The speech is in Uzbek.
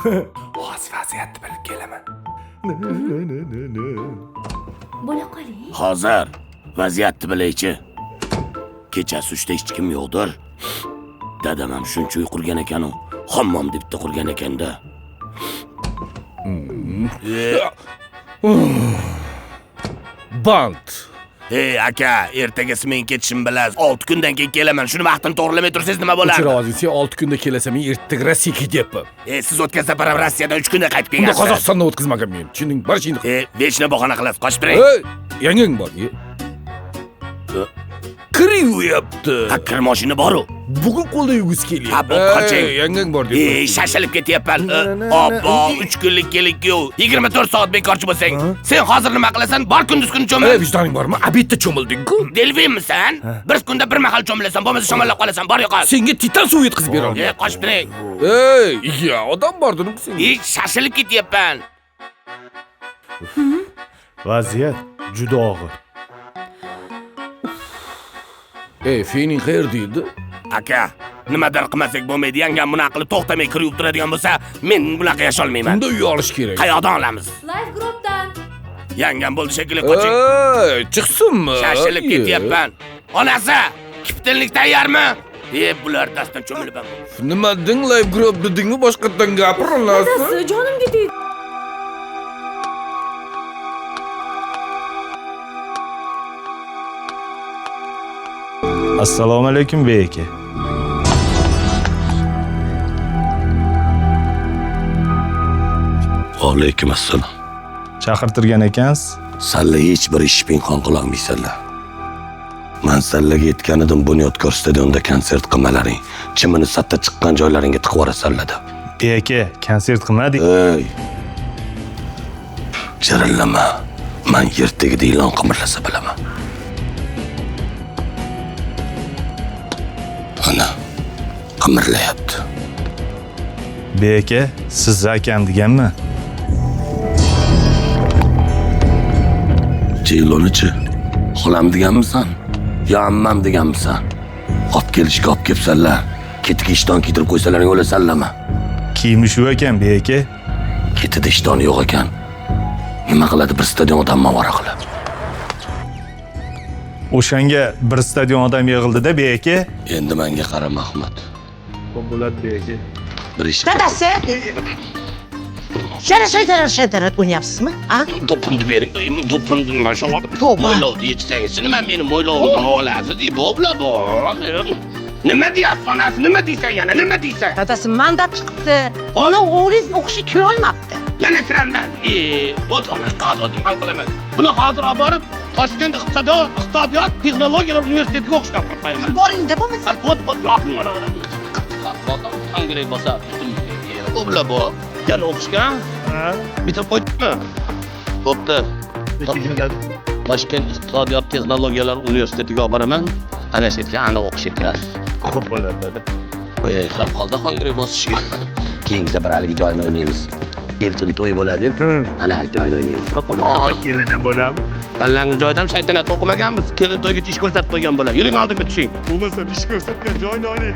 Hozir vaziyatni bilib kelaman. Bo'la qoling. Hozir vaziyatni bilaychi. Kechasi 3da hech kim yo'qdir. Dadam ham shuncha uy qurgan ekan-u, hammom deb bitta qurgan ekanda. Band. Hey aka, ertagasi men ketishim bilasiz. 6 kundan keyin kelaman. Shuni vaqtini to'g'rilamay tursangiz nima bo'ladi? O'chira sen 6 kunda kelasan, men ertaga Rossiyaga ketyapman. Siz o'tkazsa para Rossiyadan 3 kunda qaytib Unda kelasiz. Qozog'istondan o'tkazmagan men. Tushunding? Barishingni. Vechna bahona qilasiz. Qochib turing. Hey, yangang bor. Kiriyapti. Kir mashina bor-ku. Bugun qo'lda yugiz kelyapti. Ha, bu qoching. Yangang bor deb. Shashilib ketyapman. Obbo, 3 kunlik kelik-ku. 24 soat bekorchi bo'lsang, sen hozir nima qilasan? Bor kunduz kun cho'mil. Vijdoning bormi? Abitda cho'milding-ku. Delvinmisan? Bir kunda bir mahal cho'milasan, bo'lmasa shamollab qolasan. Bor yo'qol. Senga titan suv yetkazib bera olmayman. Qochib turing. Ya, odam bordir-ku senga. Shashilib ketyapman. Vaziyat juda og'ir. Fening qayerda edi? Aka, nimadir qilmasak bo'lmaydi. Yangam bunaqa qilib to'xtamay kirib turadigan bo'lsa, men bunaqa yasha olmayman. Unda uy olish kerak. Qayoqdan olamiz? Live grupdan. Yangam bo'ldi shekilli, qoching. Chiqsinmi? Shashilib ketyapman. Onasi, kiftillik tayyormi? Bular dastan cho'milibman. Nima deng live group dedingmi? Boshqatdan gapir olasiz. Dadasi, jonimga tegdi. Assalomu alaykum bey aka. Alaykum assalom. Chaqirtirgan ekansiz. Salla hech bir ish pinhon qila olmaysanlar. Men sallaga yetgan edim Bunyodkor stadionida konsert qilmalaring, chimini satta chiqqan joylaringga tiqib yuborasanlar deb. Bey aka, konsert qilmadik. Ey. Jarallama. Men yer tagida ilon qimirlasa bilaman. Ana, qimirlayapti. Bey aka, siz akam deganmi? Ceylonichi, xolam deganmisan? Yo ammam deganmisan? Olib kelishga olib kelibsanlar. Ketiga ishton kiydirib qo'ysalaring o'lasanlarmi? Kiyimi shu ekan bey aka. Ketida ishtoni yo'q ekan. Nima qiladi bir stadion odam mavara qilib? O'shanga bir stadion odam yig'ildi-da bey aka. Endi menga qara Mahmud. Xo'p bo'ladi bey aka. Bir ish. Dadasi. Shara o'ynayapsizmi? To'pimni bering. To'pimni mashallah. Mo'ylovni yechsangiz, nima meni mo'ylovimni olasiz deb bo'la. Nima deyapsiz onasi? Nima deysan yana? Nima deysan? Dadasi mandat chiqibdi. Ona o'g'lingiz o'qishga kira olmabdi. Yana kiraman. O'tona qadodi ham qilaman. Buni hozir olib borib Toshkent iqtisodiyot texnologiyalar universitetiga o'qishga olib qo'yaman. Boringda bo'lmasa. O't yoqing mana. Anglay bo'lsa, o'bla bu. Yana o'qishga? Bitirib qo'ydingmi? Bo'pti. Toshkent iqtisodiyot texnologiyalar universitetiga olib boraman. Ana shu yerga ana o'qishga kirasiz. Xo'p bo'ladi. Qo'yay, qilib qoldi Hungary bosishga. Keyingi bir haligi joyni o'ynaymiz. Ertaga to'y bo'ladi. Ana joyni o'ynaymiz. Kelin bo'lam. Tanlangan joydan shaytonat o'qimaganmiz. Kelin to'yga ish ko'rsatib qo'ygan bo'ladi. Yuring oldimga tushing. Bo'lmasa ish ko'rsatgan joyni oling.